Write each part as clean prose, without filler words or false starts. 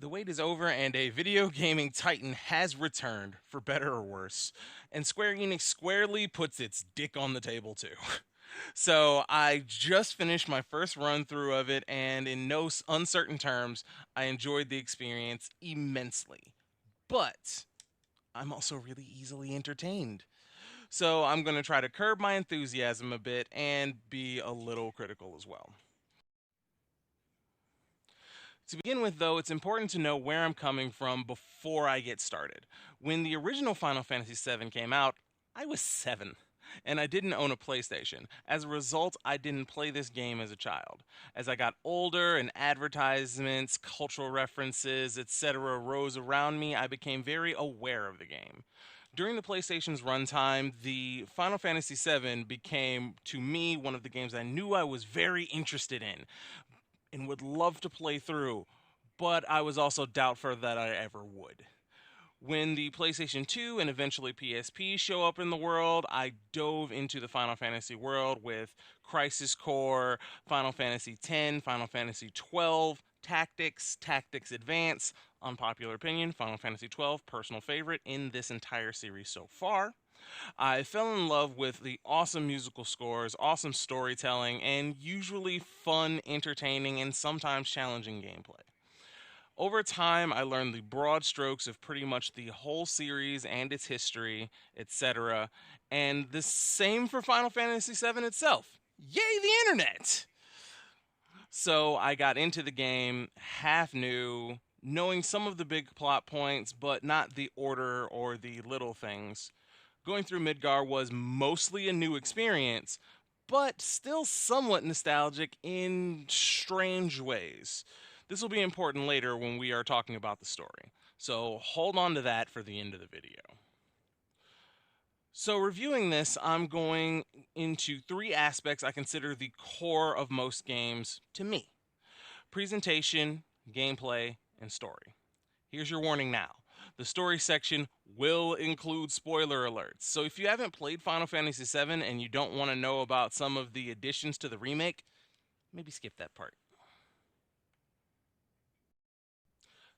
The wait is over, and a video gaming titan has returned, for better or worse. And Square Enix squarely puts its dick on the table, too. So I just finished my first run through of it, and in no uncertain terms, I enjoyed the experience immensely. But I'm also really easily entertained. So I'm going to try to curb my enthusiasm a bit and be a little critical as well. To begin with, though, it's important to know where I'm coming from before I get started. When the original Final Fantasy VII came out, I was 7, and I didn't own a PlayStation. As a result, I didn't play this game as a child. As I got older and advertisements, cultural references, etc., rose around me, I became very aware of the game. During the PlayStation's runtime, the Final Fantasy VII became, to me, one of the games I knew I was very interested in and would love to play through, but I was also doubtful that I ever would. When the PlayStation 2 and eventually PSP show up in the world, I dove into the Final Fantasy world with Crisis Core, Final Fantasy X, Final Fantasy 12, Tactics, Tactics Advance, unpopular opinion, Final Fantasy 12, personal favorite in this entire series so far. I fell in love with the awesome musical scores, awesome storytelling, and usually fun, entertaining, and sometimes challenging gameplay. Over time, I learned the broad strokes of pretty much the whole series and its history, etc. And the same for Final Fantasy VII itself. Yay, the internet! So I got into the game half new, knowing some of the big plot points, but not the order or the little things. Going through Midgar was mostly a new experience, but still somewhat nostalgic in strange ways. This will be important later when we are talking about the story, so hold on to that for the end of the video. So, reviewing this, I'm going into 3 aspects I consider the core of most games to me: presentation, gameplay, and story. Here's your warning now. The story section will include spoiler alerts. So if you haven't played Final Fantasy VII and you don't want to know about some of the additions to the remake, maybe skip that part.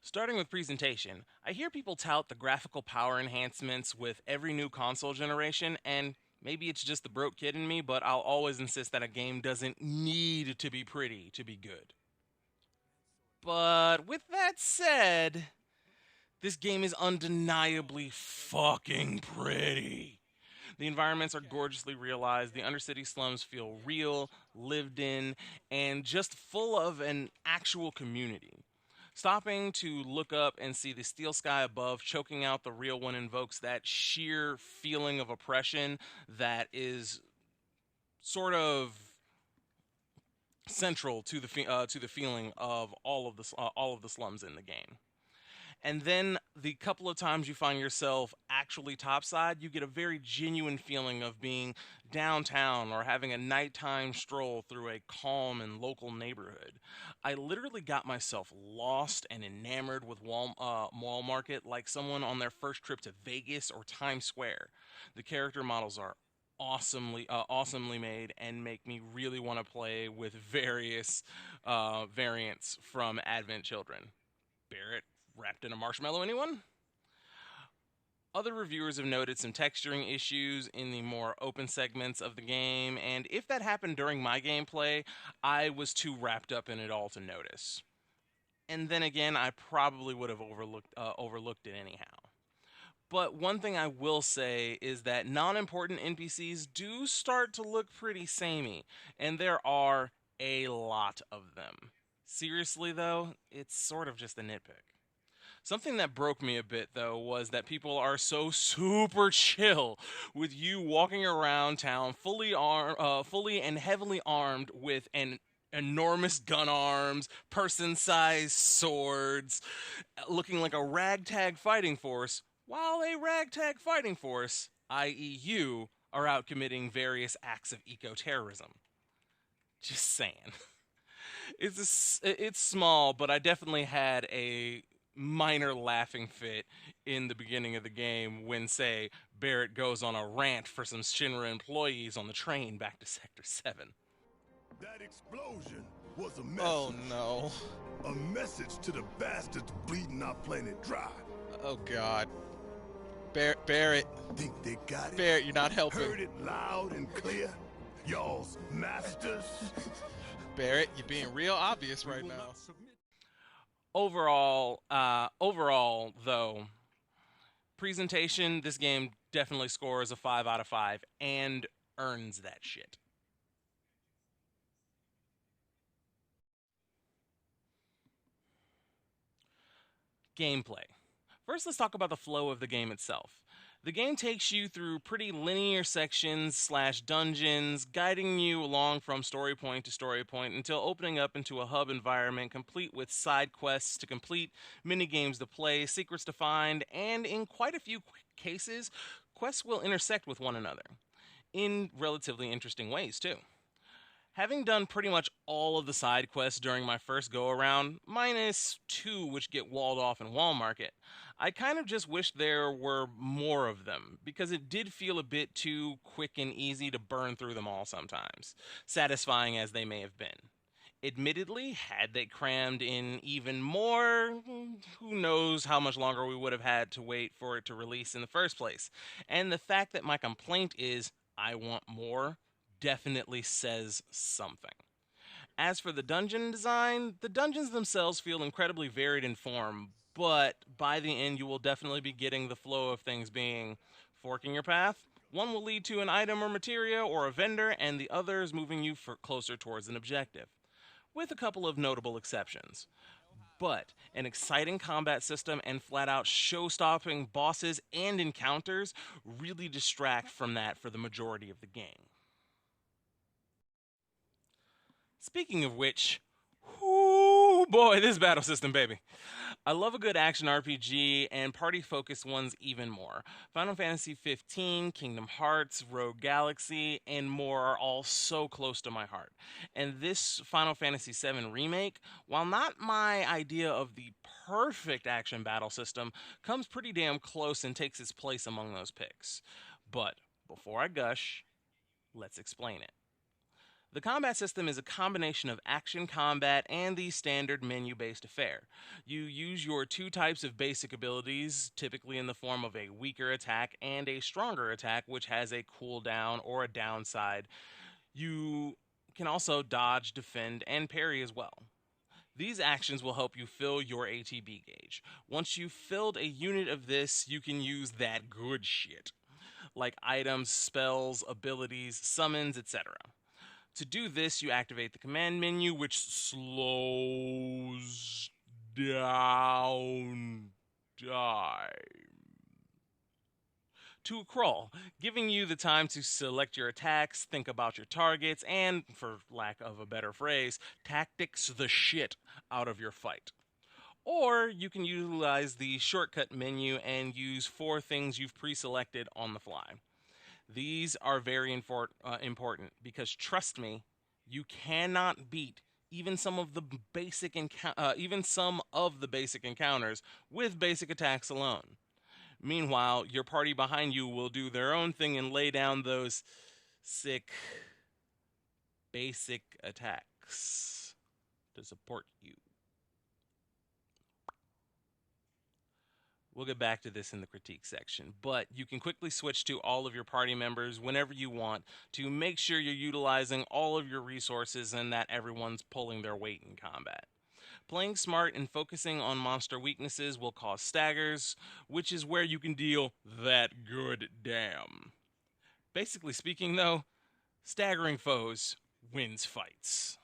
Starting with presentation, I hear people tout the graphical power enhancements with every new console generation, and maybe it's just the broke kid in me, but I'll always insist that a game doesn't need to be pretty to be good. But with that said, this game is undeniably fucking pretty. The environments are gorgeously realized, the Undercity slums feel real, lived in, and just full of an actual community. Stopping to look up and see the steel sky above choking out the real one invokes that sheer feeling of oppression that is sort of central to the feeling of all of the slums in the game. And then the couple of times you find yourself actually topside, you get a very genuine feeling of being downtown or having a nighttime stroll through a calm and local neighborhood. I literally got myself lost and enamored with Mall Market like someone on their first trip to Vegas or Times Square. The character models are awesomely made and make me really want to play with various variants from Advent Children. Barrett wrapped in a marshmallow, anyone? Other reviewers have noted some texturing issues in the more open segments of the game, and if that happened during my gameplay, I was too wrapped up in it all to notice. And then again, I probably would have overlooked it anyhow. But one thing I will say is that non-important NPCs do start to look pretty samey, and there are a lot of them. Seriously though, it's sort of just a nitpick. Something that broke me a bit, though, was that people are so super chill with you walking around town fully and heavily armed with an enormous gun arms, person-sized swords, looking like a ragtag fighting force, while a ragtag fighting force, i.e., you, are out committing various acts of eco-terrorism. Just saying. It's small, but I definitely had a minor laughing fit in the beginning of the game when, say, Barrett goes on a rant for some Shinra employees on the train back to Sector 7. That explosion was a Oh message. no. A message to the bastards bleeding our planet dry. Oh god. Barrett. Think they got it? Barrett, you're not helping. Heard it loud and clear? Y'all's masters? Barrett, you're being real obvious right now. Overall, though, presentation, this game definitely scores a 5 out of 5 and earns that shit. Gameplay. First, let's talk about the flow of the game itself. The game takes you through pretty linear sections slash dungeons, guiding you along from story point to story point until opening up into a hub environment complete with side quests to complete, mini games to play, secrets to find, and in quite a few cases, quests will intersect with one another in relatively interesting ways, too. Having done pretty much all of the side quests during my first go around, minus two which get walled off in Wall Market, I kind of just wish there were more of them, because it did feel a bit too quick and easy to burn through them all sometimes, satisfying as they may have been. Admittedly, had they crammed in even more, who knows how much longer we would have had to wait for it to release in the first place. And the fact that my complaint is, I want more, definitely says something. As for the dungeon design, the dungeons themselves feel incredibly varied in form, but by the end, you will definitely be getting the flow of things being forking your path. One will lead to an item or materia or a vendor, and the other is moving you closer towards an objective, with a couple of notable exceptions. But an exciting combat system and flat out show stopping bosses and encounters really distract from that for the majority of the game. Speaking of which, whoo boy, this battle system, baby. I love a good action RPG and party focused ones even more. Final Fantasy 15, Kingdom Hearts, Rogue Galaxy, and more are all so close to my heart. And this Final Fantasy 7 remake, while not my idea of the perfect action battle system, comes pretty damn close and takes its place among those picks. But before I gush, let's explain it. The combat system is a combination of action combat and the standard menu based affair. You use your two types of basic abilities, typically in the form of a weaker attack and a stronger attack, which has a cooldown or a downside. You can also dodge, defend, and parry as well. These actions will help you fill your ATB gauge. Once you've filled a unit of this, you can use that good shit, like items, spells, abilities, summons, etc. To do this, you activate the command menu, which slows down time to a crawl, giving you the time to select your attacks, think about your targets, and, for lack of a better phrase, tactics the shit out of your fight. Or you can utilize the shortcut menu and use four things you've pre selected on the fly. These are very important because trust me, you cannot beat even some of the basic encounters with basic attacks alone. Meanwhile, your party behind you will do their own thing and lay down those sick basic attacks to support you. We'll get back to this in the critique section, but you can quickly switch to all of your party members whenever you want to make sure you're utilizing all of your resources and that everyone's pulling their weight in combat. Playing smart and focusing on monster weaknesses will cause staggers, which is where you can deal that good damn. Basically speaking, though, staggering foes wins fights.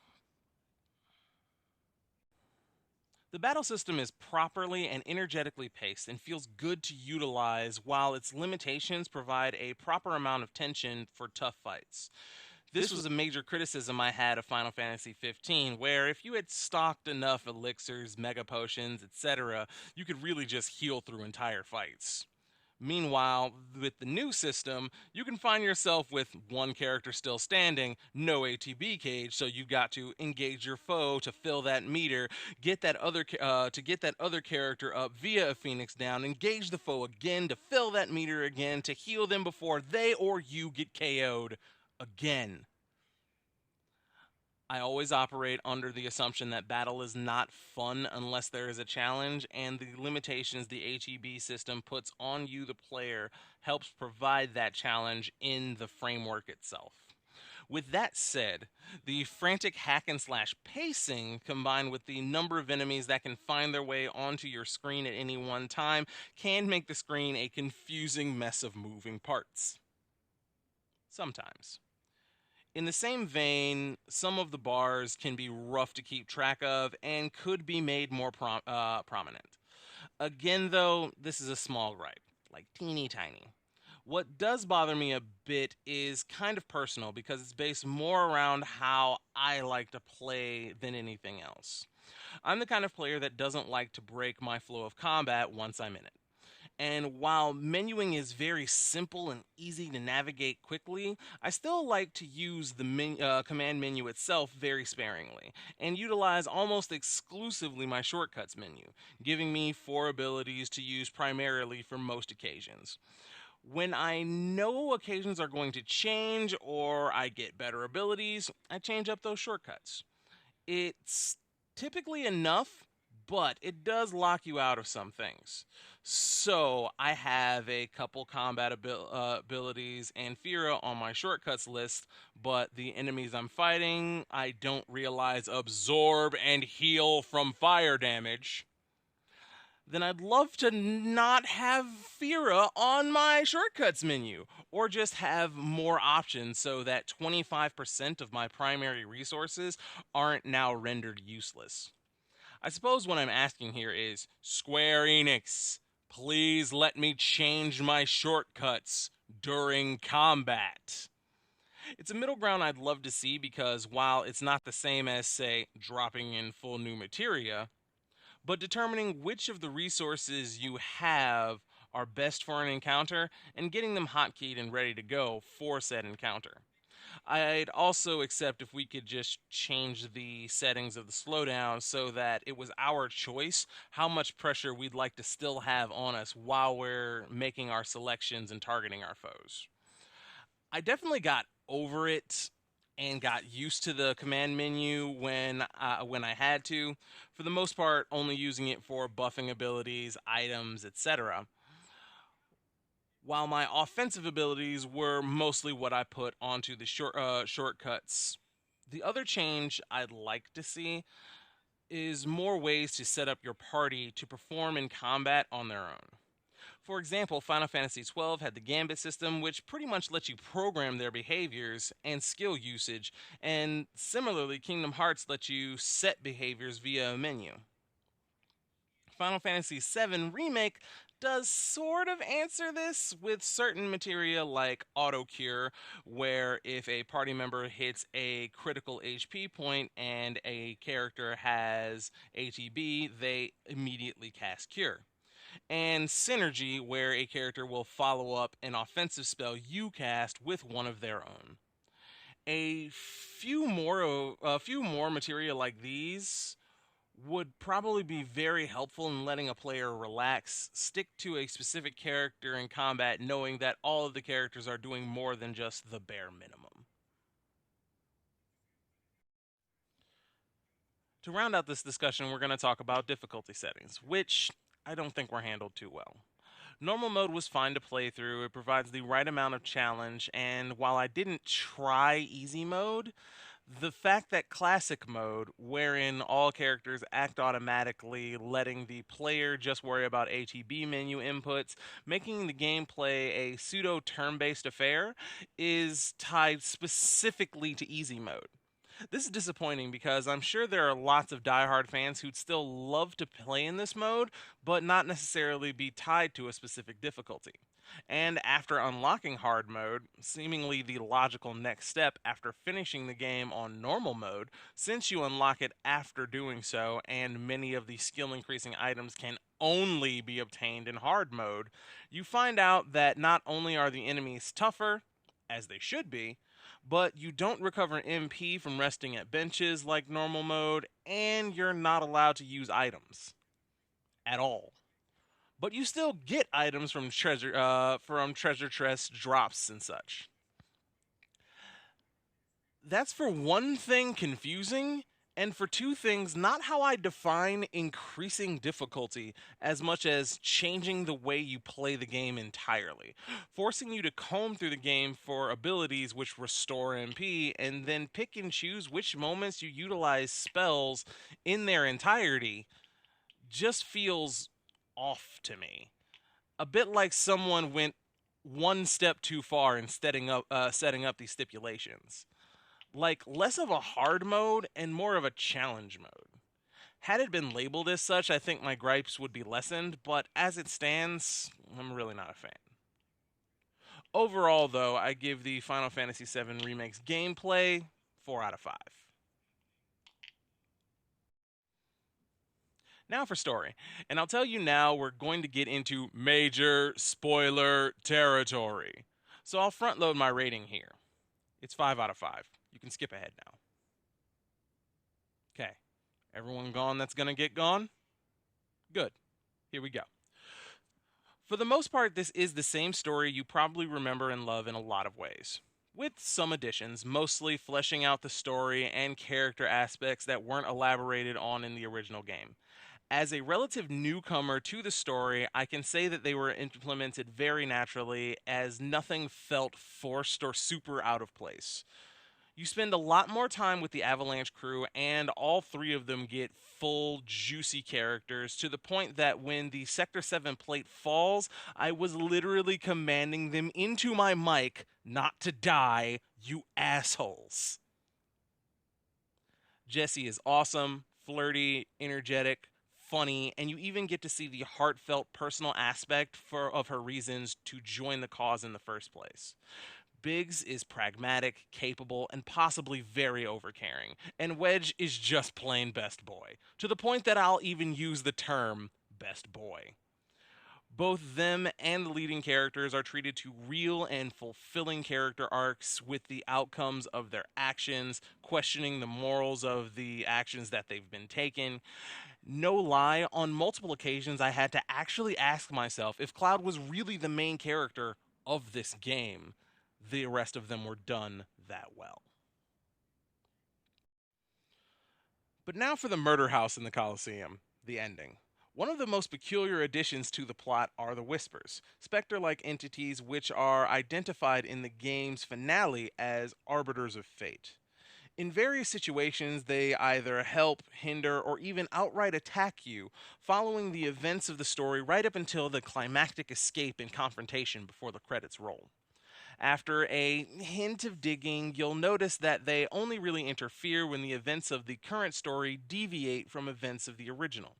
The battle system is properly and energetically paced and feels good to utilize, while its limitations provide a proper amount of tension for tough fights. This was a major criticism I had of Final Fantasy 15, where if you had stocked enough elixirs, mega potions, etc., you could really just heal through entire fights. Meanwhile, with the new system, you can find yourself with one character still standing, no ATB cage, so you got to engage your foe to fill that meter, get that other character up via a Phoenix down, engage the foe again to fill that meter again to heal them before they or you get KO'd again. I always operate under the assumption that battle is not fun unless there is a challenge, and the limitations the HEB system puts on you, the player, helps provide that challenge in the framework itself. With that said, the frantic hack and slash pacing combined with the number of enemies that can find their way onto your screen at any one time can make the screen a confusing mess of moving parts. Sometimes. In the same vein, some of the bars can be rough to keep track of and could be made more prominent. Again, though, this is a small gripe, like teeny tiny. What does bother me a bit is kind of personal because it's based more around how I like to play than anything else. I'm the kind of player that doesn't like to break my flow of combat once I'm in it. And while menuing is very simple and easy to navigate quickly, I still like to use the command menu itself very sparingly and utilize almost exclusively my shortcuts menu, giving me four abilities to use primarily for most occasions. When I know occasions are going to change or I get better abilities, I change up those shortcuts. It's typically enough, but it does lock you out of some things. So I have a couple combat abilities and Fira on my shortcuts list, but the enemies I'm fighting, I don't realize absorb and heal from fire damage. Then I'd love to not have Fira on my shortcuts menu, or just have more options so that 25% of my primary resources aren't now rendered useless. I suppose what I'm asking here is Square Enix, please let me change my shortcuts during combat. It's a middle ground I'd love to see because while it's not the same as, say, dropping in full new materia, but determining which of the resources you have are best for an encounter and getting them hotkeyed and ready to go for said encounter. I'd also accept if we could just change the settings of the slowdown so that it was our choice how much pressure we'd like to still have on us while we're making our selections and targeting our foes. I definitely got over it and got used to the command menu when I had to. For the most part, only using it for buffing abilities, items, etc. While my offensive abilities were mostly what I put onto the shortcuts. The other change I'd like to see is more ways to set up your party to perform in combat on their own. For example, Final Fantasy XII had the Gambit system, which pretty much lets you program their behaviors and skill usage, and similarly, Kingdom Hearts lets you set behaviors via a menu. Final Fantasy VII Remake does sort of answer this with certain materia like auto cure, where if a party member hits a critical HP point and a character has ATB, they immediately cast cure. And synergy, where a character will follow up an offensive spell you cast with one of their own. A few more materia like these would probably be very helpful in letting a player relax, stick to a specific character in combat, knowing that all of the characters are doing more than just the bare minimum. To round out this discussion, we're going to talk about difficulty settings, which I don't think were handled too well. Normal mode was fine to play through, it provides the right amount of challenge, and while I didn't try easy mode, the fact that classic mode, wherein all characters act automatically, letting the player just worry about ATB menu inputs, making the gameplay a pseudo turn based affair, is tied specifically to easy mode. This is disappointing because I'm sure there are lots of diehard fans who'd still love to play in this mode, but not necessarily be tied to a specific difficulty. And after unlocking hard mode, seemingly the logical next step after finishing the game on normal mode, since you unlock it after doing so, and many of the skill increasing items can only be obtained in hard mode, you find out that not only are the enemies tougher, as they should be, but you don't recover MP from resting at benches like normal mode, and you're not allowed to use items at all. But you still get items from treasure chest drops and such. That's for one thing confusing, and for two things, not how I define increasing difficulty as much as changing the way you play the game entirely, forcing you to comb through the game for abilities which restore MP, and then pick and choose which moments you utilize spells in their entirety, just feels off to me. A bit like someone went one step too far in setting up these stipulations. Like less of a hard mode and more of a challenge mode. Had it been labeled as such, I think my gripes would be lessened, but as it stands, I'm really not a fan. Overall, though, I give the Final Fantasy VII Remake's gameplay 4 out of 5. Now for story. And I'll tell you now, we're going to get into major spoiler territory. So I'll front load my rating here. It's 5 out of 5. You can skip ahead now. Okay. Everyone gone that's going to get gone? Good. Here we go. For the most part, this is the same story you probably remember and love in a lot of ways, with some additions, mostly fleshing out the story and character aspects that weren't elaborated on in the original game. As a relative newcomer to the story, I can say that they were implemented very naturally, as nothing felt forced or super out of place. You spend a lot more time with the Avalanche crew, and all three of them get full, juicy characters to the point that when the Sector 7 plate falls, I was literally commanding them into my mic not to die, you assholes. Jessie is awesome, flirty, energetic, funny, and you even get to see the heartfelt personal aspect of her reasons to join the cause in the first place. Biggs is pragmatic, capable, and possibly very overcaring, and Wedge is just plain best boy, to the point that I'll even use the term best boy. Both them and the leading characters are treated to real and fulfilling character arcs with the outcomes of their actions, questioning the morals of the actions that they've been taking. No lie, on multiple occasions I had to actually ask myself if Cloud was really the main character of this game. The rest of them were done that well. But now for the murder house in the Colosseum, the ending. One of the most peculiar additions to the plot are the Whispers, specter-like entities which are identified in the game's finale as arbiters of fate. In various situations, they either help, hinder, or even outright attack you, following the events of the story right up until the climactic escape and confrontation before the credits roll. After a hint of digging, you'll notice that they only really interfere when the events of the current story deviate from events of the original.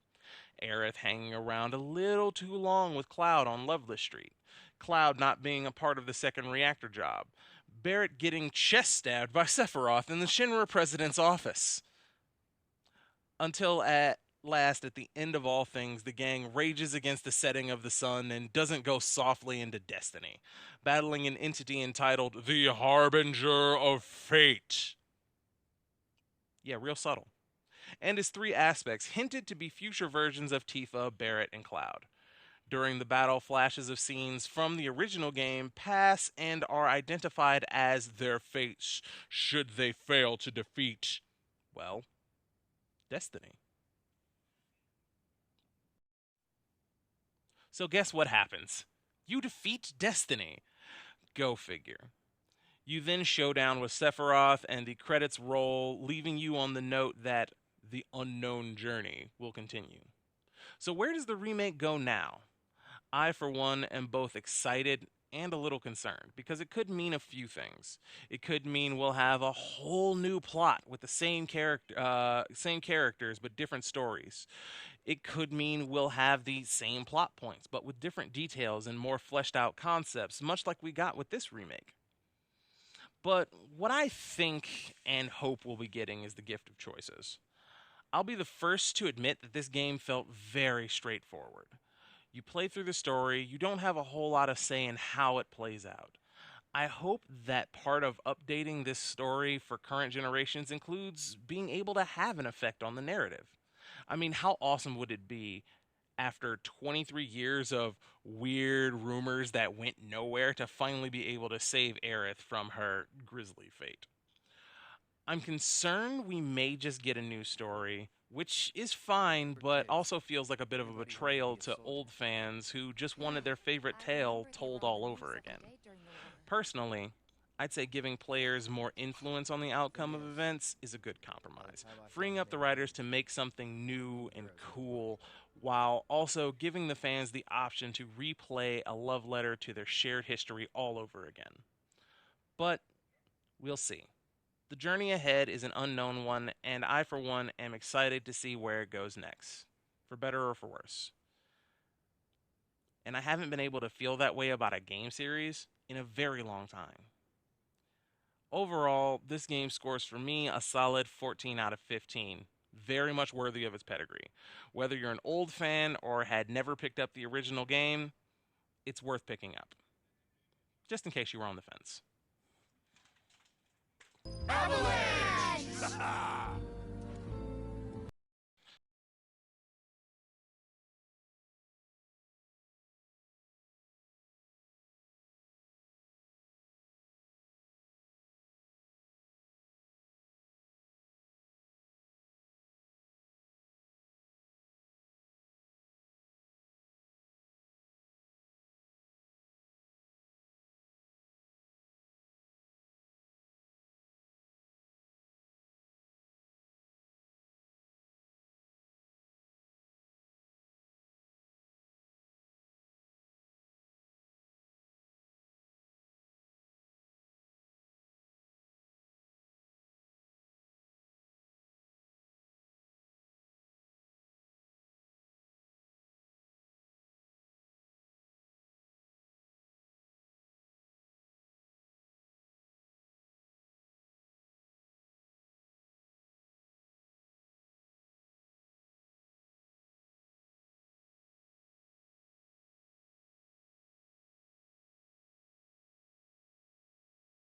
Aerith hanging around a little too long with Cloud on Loveless Street. Cloud not being a part of the second reactor job. Barrett getting chest stabbed by Sephiroth in the Shinra president's office. Until at last, at the end of all things, the gang rages against the setting of the sun and doesn't go softly into destiny, battling an entity entitled the Harbinger of Fate. Yeah, real subtle. And his three aspects hinted to be future versions of Tifa, Barrett, and Cloud. During the battle, flashes of scenes from the original game pass and are identified as their fates should they fail to defeat, well, Destiny. So guess what happens? You defeat Destiny. Go figure. You then showdown with Sephiroth and the credits roll, leaving you on the note that the unknown journey will continue. So where does the remake go now? I, for one, am both excited and a little concerned because it could mean a few things. It could mean we'll have a whole new plot with the same characters but different stories. It could mean we'll have the same plot points but with different details and more fleshed out concepts, much like we got with this remake. But what I think and hope we'll be getting is the gift of choices. I'll be the first to admit that this game felt very straightforward. You play through the story, you don't have a whole lot of say in how it plays out. I hope that part of updating this story for current generations includes being able to have an effect on the narrative. I mean, how awesome would it be after 23 years of weird rumors that went nowhere to finally be able to save Aerith from her grisly fate? I'm concerned we may just get a new story, which is fine, but also feels like a bit of a betrayal to old fans who just wanted their favorite tale told all over again. Personally, I'd say giving players more influence on the outcome of events is a good compromise, freeing up the writers to make something new and cool while also giving the fans the option to replay a love letter to their shared history all over again. But we'll see. The journey ahead is an unknown one, and I, for one, am excited to see where it goes next, for better or for worse. And I haven't been able to feel that way about a game series in a very long time. Overall, this game scores for me a solid 14 out of 15, very much worthy of its pedigree. Whether you're an old fan or had never picked up the original game, it's worth picking up, just in case you were on the fence. Avalanche!